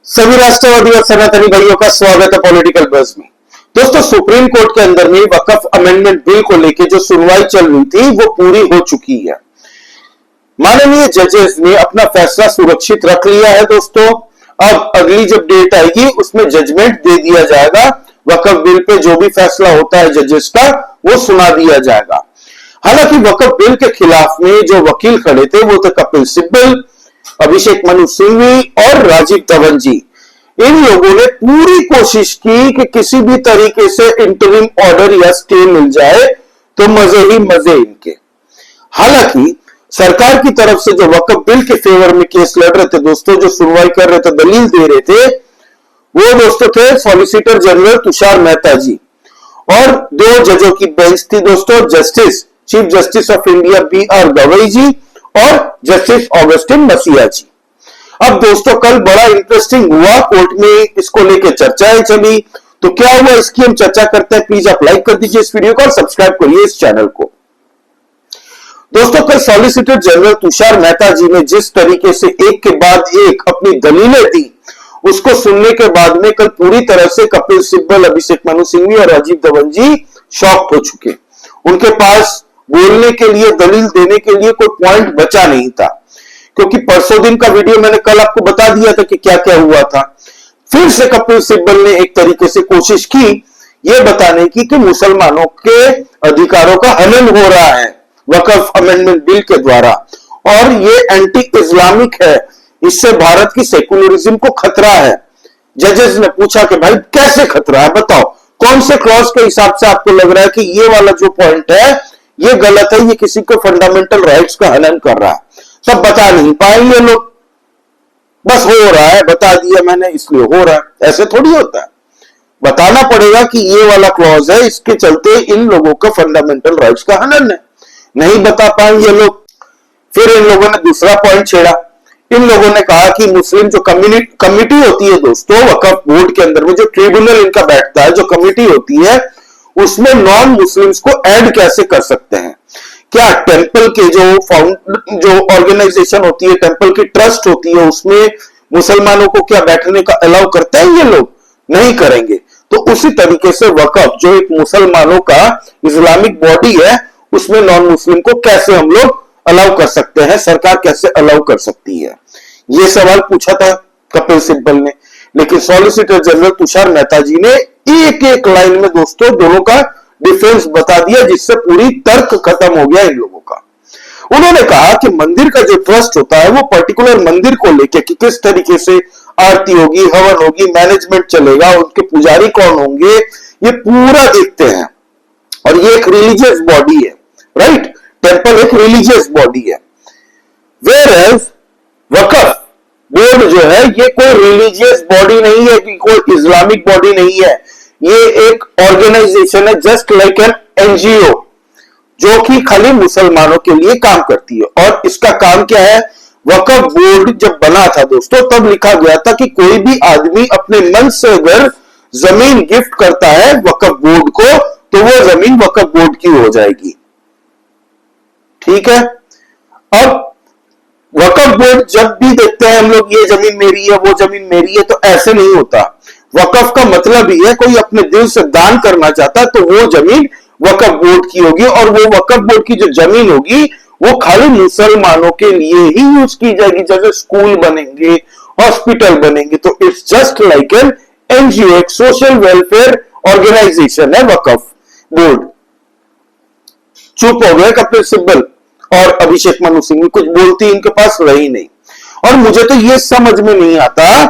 सभी राष्ट्रवादी और सनातनी भाइयों का स्वागत है पॉलिटिकल बज़ में। दोस्तों, सुप्रीम कोर्ट के अंदर में वक्फ अमेंडमेंट बिल को लेकर जो सुनवाई चल रही थी वो पूरी हो चुकी है। माननीय जजेस ने अपना फैसला सुरक्षित रख लिया है। दोस्तों, अब अगली जब डेट आएगी उसमें जजमेंट दे दिया जाएगा। वक्फ बिल पे जो भी फैसला होता है जजेस का वो सुना दिया जाएगा। हालांकि वक्फ बिल के खिलाफ में जो वकील खड़े थे वो थे कपिल सिब्बल, अभिषेक मनु सिंघवी और राजीव धवन जी। इन लोगों ने पूरी कोशिश की कि किसी भी तरीके से इंटरिम ऑर्डर या स्टे मिल जाए तो मजे ही मजे इनके। हालांकि सरकार की तरफ से जो वक्फ बिल के फेवर में केस लड़ रहे थे दोस्तों, जो सुनवाई कर रहे थे, दलील दे रहे थे, वो दोस्तों थे सॉलिसिटर जनरल तुषार मेहता जी और दो जजों की बेंच थी दोस्तों, justice chief justice of India B R. Gavai ji और जस्टिस ऑगस्टिन मसीहा जी। अब दोस्तों, कल बड़ा इंटरेस्टिंग हुआ, कोर्ट में इसको लेकर चर्चाएं चली। तो क्या हुआ इसकी हम चर्चा करते हैं। प्लीज आप लाइक कर दीजिए इस वीडियो को और सब्सक्राइब करिए इस चैनल को। दोस्तों, कल सॉलिसिटर जनरल तुषार मेहता जी ने जिस तरीके से एक के बाद एक अपनी दलीलें दी, उसको सुनने के बाद में कल पूरी तरह से कपिल सिब्बल, अभिषेक मनु सिंघवी और राजीव धवन जी शॉक्ड हो चुके। उनके पास बोलने के लिए, दलील देने के लिए कोई पॉइंट बचा नहीं था, क्योंकि परसों दिन का वीडियो मैंने कल आपको बता दिया था कि क्या क्या हुआ था। फिर से कपिल सिब्बल ने एक तरीके से कोशिश की यह बताने की कि मुसलमानों के अधिकारों का हनन हो रहा है वक्फ अमेंडमेंट बिल के द्वारा और ये एंटी इस्लामिक है, इससे भारत की सेकुलरिज्म को खतरा है। जजेस ने पूछा कि भाई कैसे खतरा है, बताओ कौन से क्लॉज के हिसाब से आपको लग रहा है कि ये वाला जो पॉइंट है ये गलत है, ये किसी को फंडामेंटल राइट्स का हनन कर रहा है। सब बता नहीं पाएंगे लोग, बस हो रहा है, बता दिया मैंने इसलिए हो रहा है। ऐसे थोड़ी होता है, बताना पड़ेगा कि ये वाला क्लॉज है, इसके चलते इन लोगों का फंडामेंटल राइट्स का हनन है। नहीं बता पाएंगे लोग। फिर इन लोगों ने दूसरा पॉइंट छेड़ा। इन लोगों ने कहा कि मुस्लिम जो कमिटी होती है दोस्तों वक्फ बोर्ड के अंदर में, जो ट्रिब्यूनल इनका बैठता है, जो कमिटी होती है, उसमें नॉन मुस्लिम्स को ऐड कैसे कर सकते हैं। क्या टेंपल के जो ऑर्गेनाइजेशन होती है, टेंपल की ट्रस्ट होती है, उसमें मुसलमानों को क्या बैठने का अलाउ करते हैं? ये लोग नहीं करेंगे। तो उसी तरीके से वक्फ जो एक मुसलमानों का इस्लामिक बॉडी है, उसमें नॉन मुस्लिम को कैसे हम लोग अलाउ कर सकते हैं, सरकार कैसे अलाउ कर सकती है, ये सवाल पूछा था कपिल सिब्बल ने। लेकिन सॉलिसिटर जनरल तुषार मेहता जी ने एक एक लाइन में दोस्तों दोनों का डिफेंस बता दिया, जिससे पूरी तर्क खत्म हो गया इन लोगों का। उन्होंने कहा कि मंदिर का जो ट्रस्ट होता है वो पर्टिकुलर मंदिर को लेकर कि किस तरीके से आरती होगी, हवन होगी, मैनेजमेंट चलेगा, उनके पुजारी कौन होंगे, ये पूरा देखते हैं। और ये एक रिलीजियस बॉडी है, राइट? टेंपल एक रिलीजियस बॉडी है, वेयर वक्फ बोर्ड जो है ये कोई रिलीजियस बॉडी नहीं है, कि कोई इस्लामिक बॉडी नहीं है। ये एक ऑर्गेनाइजेशन है, जस्ट लाइक एन एनजीओ, जो कि खाली मुसलमानों के लिए काम करती है। और इसका काम क्या है? वक्फ बोर्ड जब बना था दोस्तों, तब लिखा गया था कि कोई भी आदमी अपने मन से अगर जमीन गिफ्ट करता है वक्फ बोर्ड को, तो वो जमीन वक्फ बोर्ड की हो जाएगी। ठीक है? अब वक्फ बोर्ड जब भी देखते हैं हम लोग ये जमीन मेरी है, वो जमीन मेरी है, तो ऐसे नहीं होता। वक्फ का मतलब ही है कोई अपने दिल से दान करना चाहता है तो वो जमीन वक्फ बोर्ड की होगी, और वो वक्फ बोर्ड की जो जमीन होगी वो खाली मुसलमानों के लिए ही यूज की जाएगी। जैसे स्कूल बनेंगे, हॉस्पिटल बनेंगे, तो it's just like an NGO, एक सोशल वेलफेयर ऑर्गेनाइजेशन है वक्फ बोर्ड। चुप हो गए कपिल सिब्बल और अभिषेक मनु सिंघवी, कुछ बोलती इनके पास रही नहीं। और मुझे तो यह समझ में नहीं आता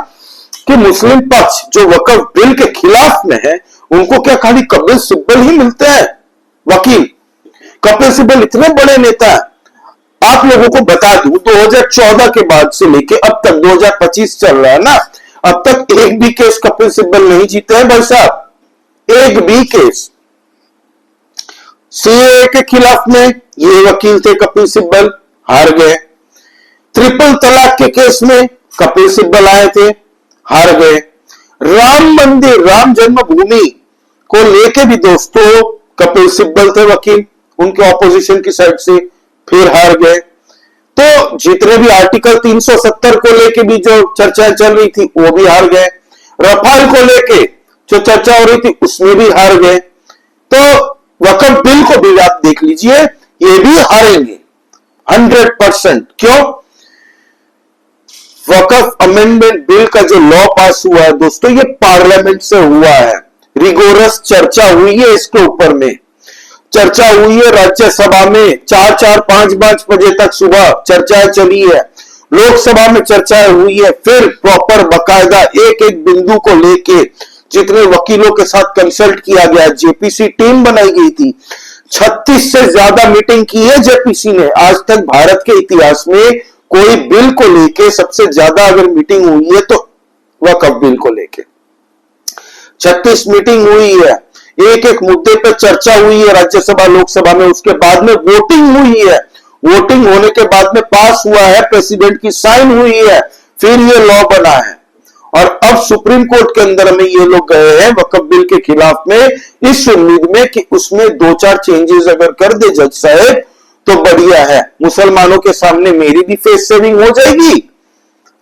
कि मुस्लिम पक्ष जो वक्फ बिल के खिलाफ में है, उनको क्या खाली कपिल सिब्बल ही मिलते हैं वकील? कपिल सिब्बल इतने बड़े नेता है। आप लोगों को बता दूं, 2014 के बाद से लेके अब तक 2025 चल रहा है ना, अब तक एक भी केस कपिल सिब्बल नहीं जीते हैं भाई साहब, एक भी केस। सीएए के खिलाफ में ये वकील थे कपिल सिब्बल, हार गए। ट्रिपल तलाक के केस में कपिल सिब्बल आए थे, हार गए। राम मंदिर, राम जन्मभूमि को लेके भी दोस्तों कपिल सिब्बल थे वकील, उनके ऑपोजिशन की साइड से, फिर हार गए। तो जितने भी आर्टिकल 370 को लेके भी जो चर्चा चल रही थी वो भी हार गए, रफाल को लेके जो चर्चा हो रही थी उसमें भी हार गए। तो वक्फ बिल को भी आप देख लीजिए, ये भी हारेंगे 100%। क्यों? वक्फ अमेंडमेंट बिल का जो लॉ पास हुआ है दोस्तों, ये पार्लियामेंट से हुआ है, रिगोरस चर्चा हुई है, इसके ऊपर में चर्चा हुई है राज्यसभा में, 4-5 बजे तक सुबह चर्चाएं चली है, लोकसभा में चर्चाएं हुई है, फिर प्रॉपर बकायदा एक एक बिंदु को लेके जितने वकीलों के साथ कंसल्ट किया गया, जेपीसी टीम बनाई गई थी, 36 से ज्यादा मीटिंग की है जेपीसी ने। आज तक भारत के इतिहास में कोई बिल को लेके सबसे ज्यादा अगर मीटिंग हुई है तो वक्फ बिल को लेके 36 मीटिंग हुई है, एक एक मुद्दे पर चर्चा हुई है राज्यसभा लोकसभा में, उसके बाद में वोटिंग हुई है, वोटिंग होने के बाद में पास हुआ है, प्रेसिडेंट की साइन हुई है, फिर ये लॉ बना है। और अब सुप्रीम कोर्ट के अंदर में ये लोग गए हैं वक्फ बिल के खिलाफ में, इस उम्मीद में कि उसमें 2-4 चेंजेस अगर कर दे जज साहब तो बढ़िया है, मुसलमानों के सामने मेरी भी फेस सेविंग हो जाएगी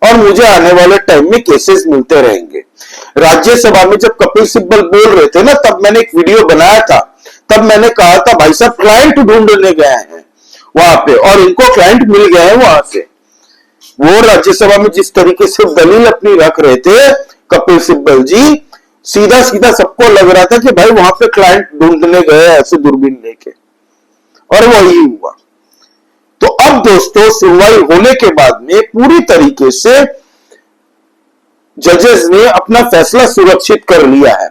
और मुझे आने वाले टाइम में केसेस मिलते रहेंगे। राज्यसभा में जब कपिल सिब्बल बोल रहे थे ना, तब मैंने एक वीडियो बनाया था, तब मैंने कहा था भाई साहब क्लाइंट ढूंढने गए हैं वहां पे और इनको क्लाइंट मिल गए हैं वहां से। वो राज्यसभा में जिस तरीके से दलील अपनी रख रहे थे कपिल सिब्बल जी, सीधा सीधा सबको लग रहा था कि भाई वहां पे क्लाइंट ढूंढने गए ऐसे दूरबीन लेके, और वही हुआ। तो अब दोस्तों सुनवाई होने के बाद में पूरी तरीके से जजेस ने अपना फैसला सुरक्षित कर लिया है।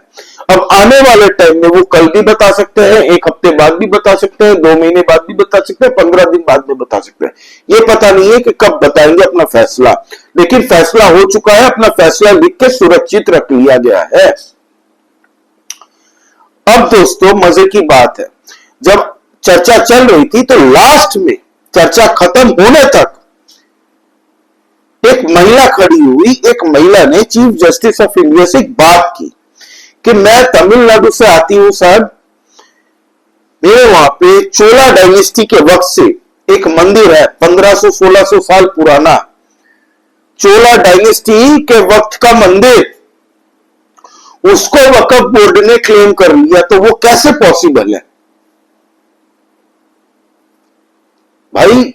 अब आने वाले टाइम में वो कल भी बता सकते हैं, 1 हफ्ते बाद भी बता सकते हैं, 2 महीने बाद भी बता सकते हैं, 15 दिन बाद में बता सकते हैं, ये पता नहीं है कि कब बताएंगे अपना फैसला, लेकिन फैसला हो चुका है, अपना फैसला लिख के सुरक्षित रख लिया गया है। अब दोस्तों मजे की बात है, जब चर्चा चल रही थी तो लास्ट में चर्चा खत्म होने तक एक महिला खड़ी हुई, एक महिला ने चीफ जस्टिस ऑफ इंडिया से एक बात की कि मैं तमिलनाडु से आती हूं साहब, मेरे वहां पे चोला डायनेस्टी के वक्त से एक मंदिर है 1500-1600 साल पुराना, चोला डायनेस्टी के वक्त का मंदिर, उसको वक्फ बोर्ड ने क्लेम कर लिया, तो वो कैसे पॉसिबल है भाई?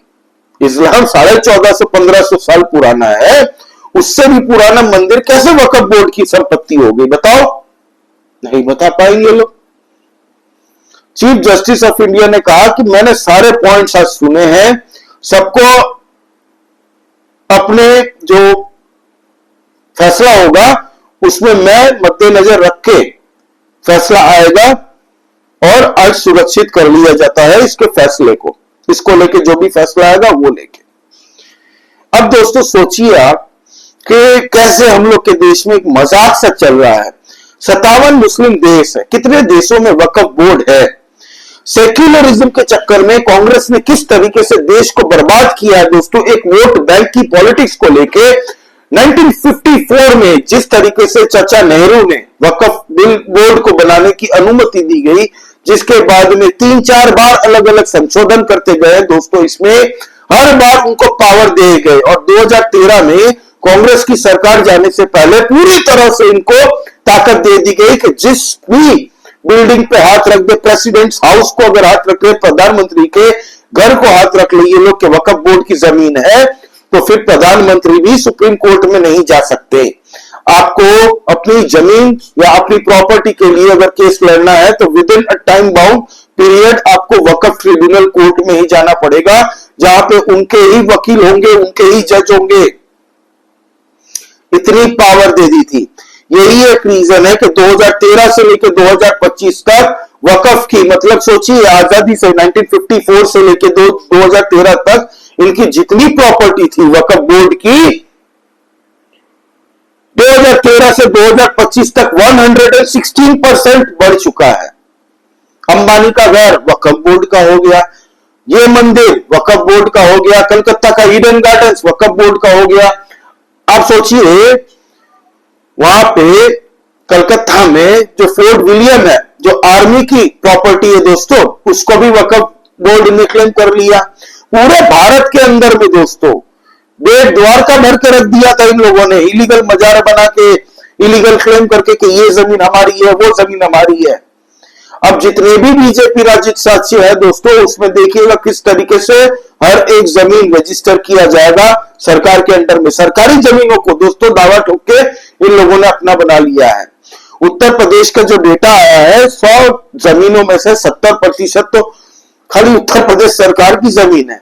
इस्लाम 1450-1500 साल पुराना है, उससे भी पुराना मंदिर कैसे वक्फ बोर्ड की संपत्ति हो गई बताओ? नहीं बता पाएंगे लोग। चीफ जस्टिस ऑफ इंडिया ने कहा कि मैंने सारे पॉइंट्स आज सुने हैं, सबको अपने जो फैसला होगा उसमें मैं मद्देनजर रख के फैसला आएगा और आज सुरक्षित कर लिया जाता है इसके फैसले को, इसको लेके जो भी फैसला आएगा वो लेके। अब दोस्तों सोचिए आप कि कैसे हम लोग के देश में एक मजाक सा चल रहा है। 57 मुस्लिम देश है, कितने देशों में वक्फ बोर्ड है। सेक्युलरिज्म के चक्कर में कांग्रेस ने किस तरीके से देश को बर्बाद किया है दोस्तों, एक वोट बैंक की पॉलिटिक्स को लेके। 1954 में जिस तरीके से चाचा नेहरू ने वक्फ बिल बोर्ड को बनाने की अनुमति दी गई, जिसके बाद में 3-4 बार अलग अलग संशोधन करते गए दोस्तों, इसमें हर बार उनको पावर दिए गए और 2013 में कांग्रेस की सरकार जाने से पहले पूरी तरह से इनको ताकत दे दी गई कि जिस भी बिल्डिंग पे हाथ रख दे, प्रेसिडेंट्स हाउस को अगर हाथ रख ले, प्रधानमंत्री के घर को हाथ रख ले, ये लोग के वक्फ बोर्ड की जमीन है, तो फिर प्रधानमंत्री भी सुप्रीम कोर्ट में नहीं जा सकते। आपको अपनी जमीन या अपनी प्रॉपर्टी के लिए अगर केस लड़ना है तो with in a time bound period आपको वक्फ ट्रिब्यूनल कोर्ट में ही जाना पड़ेगा, जहां पे उनके ही वकील होंगे, उनके ही जज होंगे। इतनी पावर दे दी थी। यही एक रीजन है कि 2013 से लेकर 2025 तक वक्फ की, मतलब सोचिए आजादी से 1954 से लेकर 2013 तक इनकी जितनी प्रॉपर्टी थी वक्फ बोर्ड की, 2013 से 2025 तक 116% बढ़ चुका है। अंबानी का घर वक्फ बोर्ड का हो गया, ये मंदिर वक्फ बोर्ड का हो गया, कलकत्ता का ईडन गार्डन्स वक्फ बोर्ड का हो गया। आप सोचिए वहां पे कलकत्ता में जो फोर्ट विलियम है, जो आर्मी की प्रॉपर्टी है दोस्तों, उसको भी वक्फ बोर्ड ने क्लेम कर लिया। पूरे भारत के अंदर में दोस्तों बेट द्वार का भर के रख दिया था इन लोगों ने, इलीगल मजारा बना के, इलीगल क्लेम करके कि ये जमीन हमारी है, वो जमीन हमारी है। अब जितने भी बीजेपी राजित साक्ष्य है दोस्तों, उसमें देखिएगा किस तरीके से हर एक जमीन रजिस्टर किया जाएगा सरकार के अंडर में। सरकारी जमीनों को दोस्तों दावा ठोक के इन लोगों ने अपना बना लिया है। उत्तर प्रदेश का जो डेटा आया है, 100 जमीनों में से 70% तो खाली उत्तर प्रदेश सरकार की जमीन है।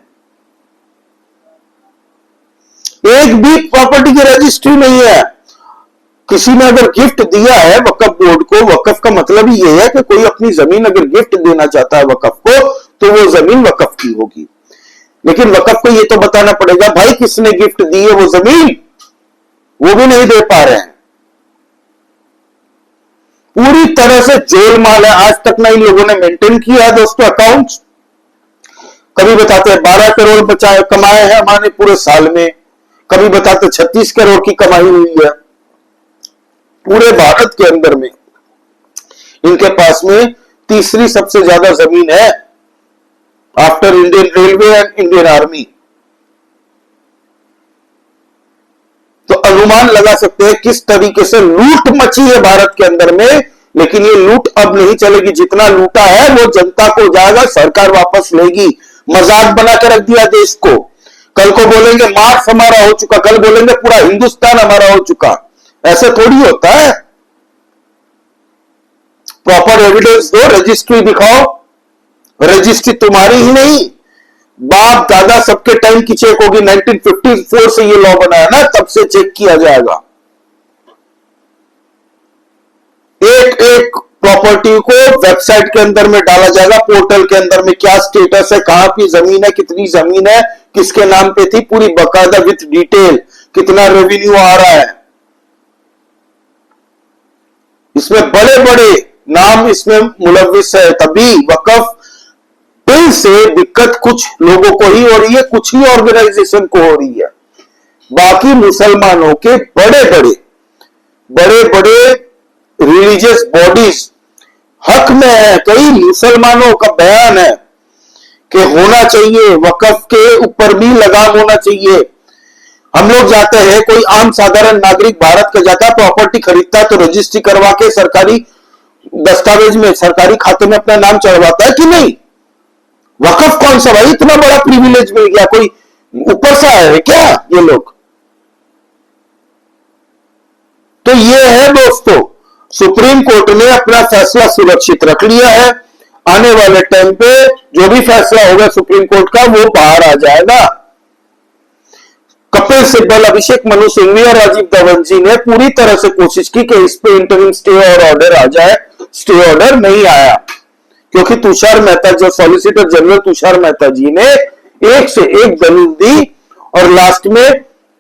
एक भी प्रॉपर्टी की रजिस्ट्री नहीं है। किसी ने अगर गिफ्ट दिया है वक्फ बोर्ड को, वक्फ का मतलब ही ये है कि कोई अपनी जमीन अगर गिफ्ट देना चाहता है वक्फ को, तो वो जमीन वक्फ की होगी। लेकिन वक्फ को ये तो बताना पड़ेगा भाई किसने गिफ्ट दी है वो जमीन, वो भी नहीं दे पा रहे हैं। पूरी तरह से जोलमाल है। आज तक ना इन लोगों ने मेंटेन किया है दोस्तों अकाउंट्स। कभी बताते हैं 12 करोड़ बचाए कमाए हैं हमारे पूरे साल में, कभी बताते 36 करोड़ की कमाई हुई है। पूरे भारत के अंदर में इनके पास में तीसरी सबसे ज्यादा जमीन है after Indian railway and Indian army. तो अनुमान लगा सकते हैं किस तरीके से लूट मची है भारत के अंदर में। लेकिन ये लूट अब नहीं चलेगी। जितना लूटा है वो जनता को जाएगा, सरकार वापस लेगी। मजाक बना के रख दिया देश को। कल को बोलेंगे मार्स हमारा हो चुका, कल बोलेंगे पूरा हिंदुस्तान हमारा हो चुका। ऐसे थोड़ी होता है। प्रॉपर एविडेंस दो, रजिस्ट्री दिखाओ। रजिस्ट्री तुम्हारी ही नहीं, बाप दादा सबके टाइम की चेक होगी। 1954 से ये लॉ बनाया ना, तब से चेक किया जाएगा। एक एक प्रॉपर्टी को वेबसाइट के अंदर में डाला जाएगा, पोर्टल के अंदर में क्या स्टेटस है, कहां की जमीन है, कितनी जमीन है, किसके नाम पे थी, पूरी बकायदा विथ डिटेल, कितना रेवेन्यू आ रहा है। इसमें बड़े बड़े नाम इसमें मुलविस है। तभी वक्फ बिल से दिक्कत कुछ लोगों को ही हो रही है, कुछ ही ऑर्गेनाइजेशन को हो रही है। बाकी मुसलमानों के बड़े बड़े रिलीजियस बॉडीज हक में है। कई मुसलमानों का बयान है कि होना चाहिए, वक्फ के ऊपर भी लगाम होना चाहिए। हम लोग जाते हैं, कोई आम साधारण नागरिक भारत का जाता है, प्रॉपर्टी खरीदता है तो रजिस्ट्री करवा के सरकारी दस्तावेज में, सरकारी खाते में अपना नाम चढ़वाता है कि नहीं? वक्फ कौन सा भाई इतना बड़ा प्रिविलेज मिल गया? कोई ऊपर से आए हैं क्या ये लोग? तो ये है दोस्तों, सुप्रीम कोर्ट ने अपना फैसला सुरक्षित रख लिया है। आने वाले टाइम पे जो भी फैसला होगा सुप्रीम कोर्ट का वो बाहर आ जाएगा। कपिल सिब्बल, अभिषेक मनु सिंघवी और राजीव धवन जी ने पूरी तरह से कोशिश की कि इस पे इंटरिम स्टे और ऑर्डर आ जाए। स्टे ऑर्डर नहीं आया क्योंकि तुषार मेहता, जो सॉलिसिटर जनरल तुषार मेहता जी ने एक से एक दलील दी और लास्ट में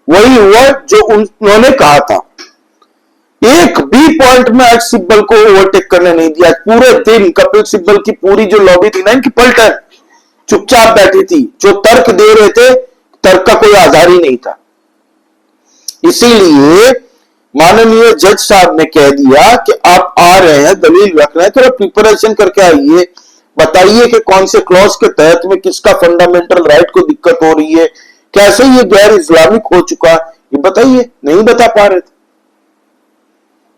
वही हुआ जो उन्होंने कहा था। एक भी पॉइंट में आज सिब्बल को ओवरटेक करने नहीं दिया। पूरे दिन कपिल सिब्बल की पूरी जो लॉबी थी ना इनकी पलटन चुपचाप बैठी थी। जो तर्क दे रहे थे, तर्क का कोई आधार ही नहीं था। इसीलिए माननीय जज साहब ने कह दिया कि आप आ रहे हैं, दलील रख रहे हैं, थोड़ा प्रिपरेशन करके आइए, बताइए कि कौन से क्लॉज के तहत में किसका फंडामेंटल राइट को दिक्कत हो रही है, कैसे ये गैर इस्लामिक हो चुका, ये बताइए। नहीं बता पा रहे थे।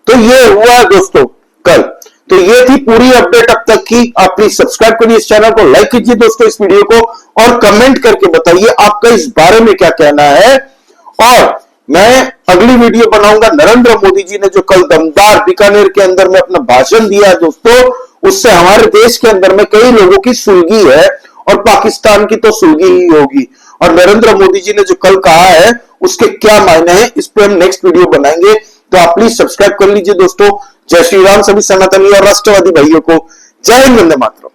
तो ये हुआ दोस्तों कल। तो ये थी पूरी अपडेट अब तक की। आप प्लीज सब्सक्राइब करिए इस चैनल को, लाइक कीजिए दोस्तों इस वीडियो को और कमेंट करके बताइए आपका इस बारे में क्या कहना है। और मैं अगली वीडियो बनाऊंगा। नरेंद्र मोदी जी ने जो कल दमदार बीकानेर के अंदर में अपना भाषण दिया है दोस्तों, उससे हमारे देश के अंदर में कई लोगों की सुलगी है और पाकिस्तान की तो सुलगी ही होगी। और नरेंद्र मोदी जी ने जो कल कहा है उसके क्या मायने हैं, इस पर हम नेक्स्ट वीडियो बनाएंगे। तो आप प्लीज सब्सक्राइब कर लीजिए दोस्तों। जय श्री राम सभी सनातनी और राष्ट्रवादी भाइयों को। जय हिंद, वंदे मातरम।